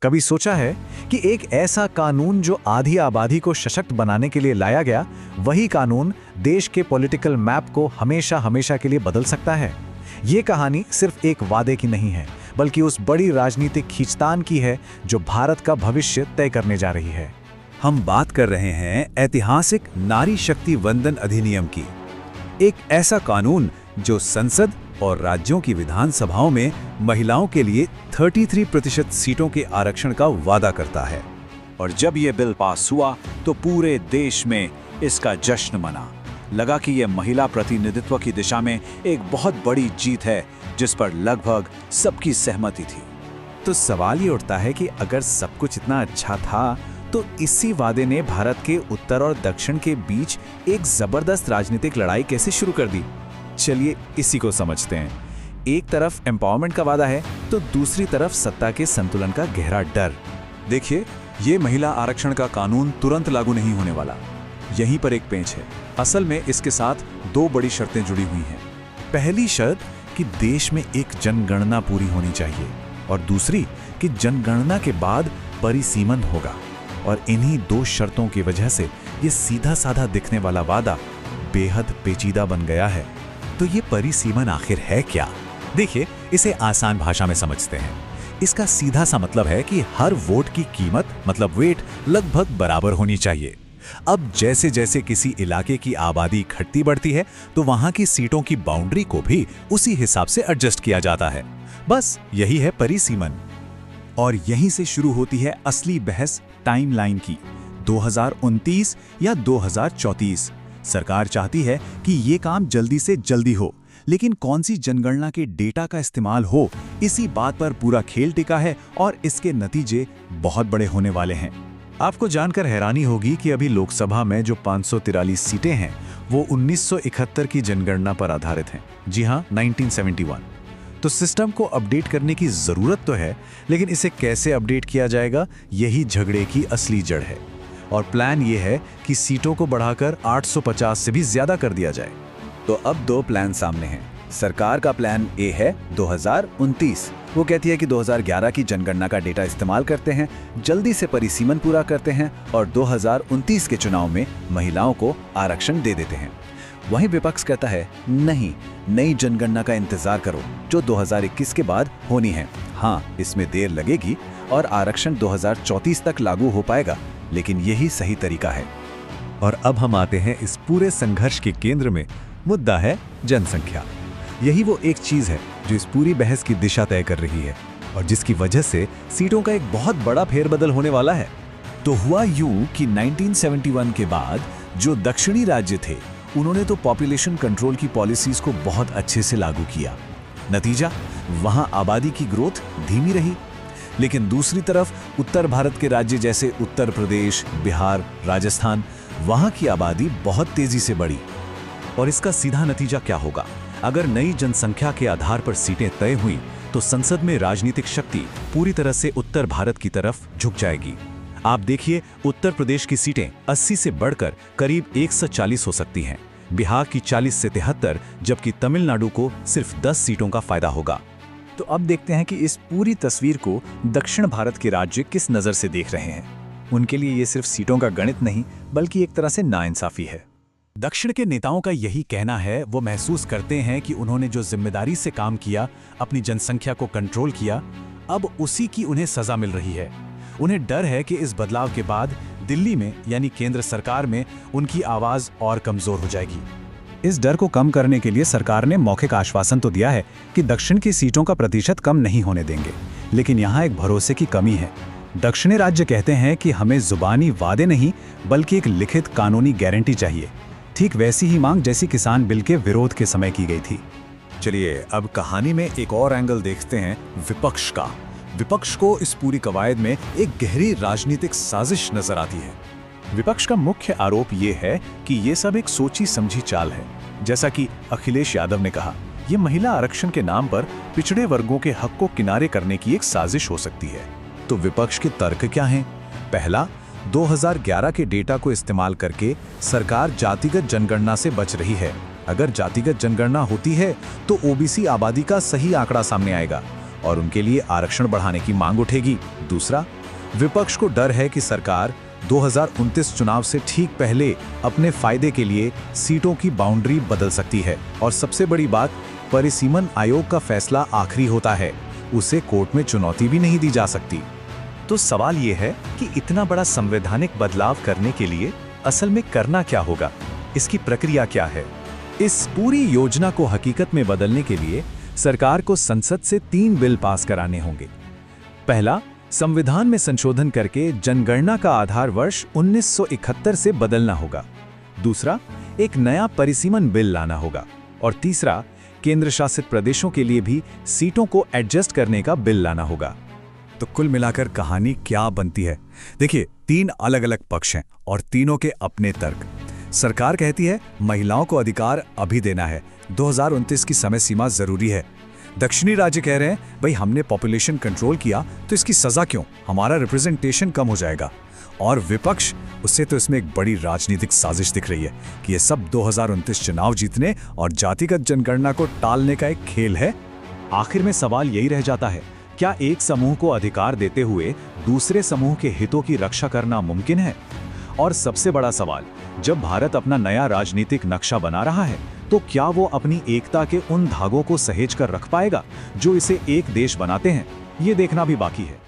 कभी सोचा है कि एक ऐसा कानून जो आधी आबादी को सशक्त बनाने के लिए लाया गया, वही कानून देश के पॉलिटिकल मैप को हमेशा हमेशा के लिए बदल सकता है? ये कहानी सिर्फ एक वादे की नहीं है, बल्कि उस बड़ी राजनीतिक खींचतान की है जो भारत का भविष्य तय करने जा रही है। हम बात कर रहे हैं ऐतिहासिक नारी शक्ति वंदन अधिनियम की। एक ऐसा कानून जो संसद और राज्यों की विधानसभाओं में महिलाओं के लिए 33% सीटों के आरक्षण का वादा करता है। और जब ये बिल पास हुआ तो पूरे देश में इसका जश्न मना। लगा कि ये महिला प्रतिनिधित्व की दिशा में एक बहुत बड़ी जीत है, जिस पर लगभग सबकी सहमति थी। तो सवाल ये उठता है कि अगर सब कुछ इतना अच्छा था, तो इसी वादे ने भारत के उत्तर और दक्षिण के बीच एक जबरदस्त राजनीतिक लड़ाई कैसे शुरू कर दी? चलिए इसी को समझते हैं। एक तरफ एम्पावरमेंट का वादा है, तो दूसरी तरफ सत्ता के संतुलन का गहरा डर। देखिए, ये महिला आरक्षण का कानून तुरंत लागू नहीं होने वाला। यहीं पर एक पेंच है। असल में इसके साथ दो बड़ी शर्तें जुड़ी हुई हैं। पहली शर्त कि देश में एक जनगणना पूरी होनी चाहिए, और दूसरी कि जनगणना के बाद परिसीमन होगा। और इन्हीं दो शर्तों की वजह से ये सीधा साधा दिखने वाला वादा बेहद पेचीदा बन गया है। तो ये परिसीमन आखिर है क्या? देखिए, इसे आसान भाषा में समझते हैं। इसका सीधा सा मतलब है कि हर वोट की कीमत मतलब वेट लगभग बराबर होनी चाहिए। अब जैसे जैसे किसी इलाके की आबादी घटती बढ़ती है, तो वहां की सीटों की बाउंड्री को भी उसी हिसाब से एडजस्ट किया जाता है। बस यही है परिसीमन। और यहीं से शुरू होती है असली बहस टाइमलाइन की। 2029 या 2034। सरकार चाहती है कि ये काम जल्दी से जल्दी हो, लेकिन कौन सी जनगणना के डेटा का इस्तेमाल हो, इसी बात पर पूरा खेल टिका है और इसके नतीजे बहुत बड़े होने वाले हैं। आपको जानकर हैरानी होगी कि अभी लोकसभा में जो 543 सीटें हैं, वो 1971 की जनगणना पर आधारित हैं। जी हाँ, 1971। तो सिस्टम को अपडेट करने की जरूरत तो है, लेकिन इसे कैसे अपडेट किया जाएगा, यही झगड़े की असली जड़ है। और प्लान ये है कि सीटों को बढ़ाकर 850 से भी ज्यादा कर दिया जाए। तो अब दो प्लान सामने हैं। सरकार का प्लान ए है 2029। वो कहती है कि 2011 की जनगणना का डेटा इस्तेमाल करते हैं, जल्दी से परिसीमन पूरा करते हैं और 2029 के चुनाव में महिलाओं को आरक्षण दे देते हैं। वहीं विपक्ष कहता है, नहीं, नई जनगणना का इंतजार करो जो 2021 के बाद होनी है। हाँ, इसमें देर लगेगी और आरक्षण 2034 तक लागू हो पाएगा, लेकिन यही सही तरीका है। और अब हम आते हैं इस पूरे संघर्ष के केंद्र में। मुद्दा है जनसंख्या। यही वो एक चीज है जो इस पूरी बहस की दिशा तय कर रही है, और जिसकी वजह से सीटों का एक बहुत बड़ा फेरबदल होने वाला है। तो हुआ यूं कि 1971 के बाद जो दक्षिणी राज्य थे, उन्होंने तो पॉपुलेशन कंट्रोल की पॉलिसीज को बहुत अच्छे से लागू किया। नतीजा, वहां आबादी की ग्रोथ धीमी रही। लेकिन दूसरी तरफ उत्तर भारत के राज्य जैसे उत्तर प्रदेश, बिहार, राजस्थान, वहां की आबादी बहुत तेजी से बढ़ी। और इसका सीधा नतीजा क्या होगा? अगर नई जनसंख्या के आधार पर सीटें तय हुई, तो संसद में राजनीतिक शक्ति पूरी तरह से उत्तर भारत की तरफ झुक जाएगी। आप देखिए, उत्तर प्रदेश की सीटें 80 से बढ़कर करीब 140 हो सकती हैं, बिहार की 40 से 73, जबकि तमिलनाडु को सिर्फ 10 सीटों का फायदा होगा। तो अब देखते हैं कि इस पूरी तस्वीर को दक्षिण भारत के राज्य किस नज़र से देख रहे हैं। उनके लिए ये सिर्फ सीटों का गणित नहीं, बल्कि एक तरह से नाइंसाफी है। दक्षिण के नेताओं का यही कहना है, वो महसूस करते हैं कि उन्होंने जो जिम्मेदारी से काम किया, अपनी जनसंख्या को कंट्रोल किया, अब उसी की उन्हें सजा मिल रही है। उन्हें डर है कि इस बदलाव के बाद दिल्ली में यानी केंद्र सरकार में उनकी आवाज और कमजोर हो जाएगी। इस डर को कम करने के लिए सरकार ने मौखिक आश्वासन तो दिया है कि दक्षिण की सीटों का प्रतिशत कम नहीं होने देंगे, लेकिन यहाँ एक भरोसे की कमी है। दक्षिणी राज्य कहते हैं कि हमें जुबानी वादे नहीं, बल्कि एक लिखित कानूनी गारंटी चाहिए। ठीक वैसी ही मांग जैसी किसान बिल के विरोध के समय की गई थी। चलिए अब कहानी में एक और एंगल देखते हैं, विपक्ष का। विपक्ष को इस पूरी कवायद में एक गहरी राजनीतिक साजिश नजर आती है। विपक्ष का मुख्य आरोप ये है कि ये सब एक सोची समझी चाल है। जैसा कि अखिलेश यादव ने कहा, ये महिला आरक्षण के नाम पर पिछड़े वर्गों के हक को किनारे करने की एक साजिश हो सकती है। तो विपक्ष के तर्क क्या हैं? पहला, 2011 के डेटा को इस्तेमाल करके सरकार जातिगत जनगणना से बच रही है। अगर जातिगत जनगणना होती है तो ओबीसी आबादी का सही आंकड़ा सामने आएगा। और उनके लिए आरक्षण बढ़ाने की मांग उठेगी। दूसरा, विपक्ष को डर है कि सरकार 2029 चुनाव से ठीक पहले अपने फायदे के लिए सीटों की बाउंड्री बदल सकती है। और सबसे बड़ी बात, परिसीमन आयोग का फैसला आखिरी होता है, उसे कोर्ट में चुनौती भी नहीं दी जा सकती। तो सवाल ये है कि इतना बड़ा संवैधानिक बदलाव करने के लिए असल में करना क्या होगा, इसकी प्रक्रिया क्या है? इस पूरी योजना को हकीकत में बदलने के लिए सरकार को संसद से 3 बिल पास कराने होंगे। पहला, संविधान में संशोधन करके जनगणना का आधार वर्ष 1971 से बदलना होगा। दूसरा, एक नया परिसीमन बिल लाना होगा। और तीसरा, केंद्र शासित प्रदेशों के लिए भी सीटों को एडजस्ट करने का बिल लाना होगा। तो कुल मिलाकर कहानी क्या बनती है? देखिए, 3 अलग-अलग पक्ष हैं और तीनों के अपने तर्क। सरकार कहती है महिलाओं को अधिकार अभी देना है, 2029 की समय सीमा जरूरी है। दक्षिणी राज्य कह रहे हैं भाई हमने पॉपुलेशन कंट्रोल किया तो इसकी सजा क्यों, हमारा रिप्रेजेंटेशन कम हो जाएगा। और विपक्ष, उससे तो इसमें एक बड़ी राजनीतिक साजिश दिख रही है कि ये सब 2029 चुनाव जीतने और जातिगत जनगणना को टालने का एक खेल है। आखिर में सवाल यही रह जाता है, क्या एक समूह को अधिकार देते हुए दूसरे समूह के हितों की रक्षा करना मुमकिन है? और सबसे बड़ा सवाल, जब भारत अपना नया राजनीतिक नक्शा बना रहा है, तो क्या वो अपनी एकता के उन धागों को सहेज कर रख पाएगा जो इसे एक देश बनाते हैं? ये देखना भी बाकी है।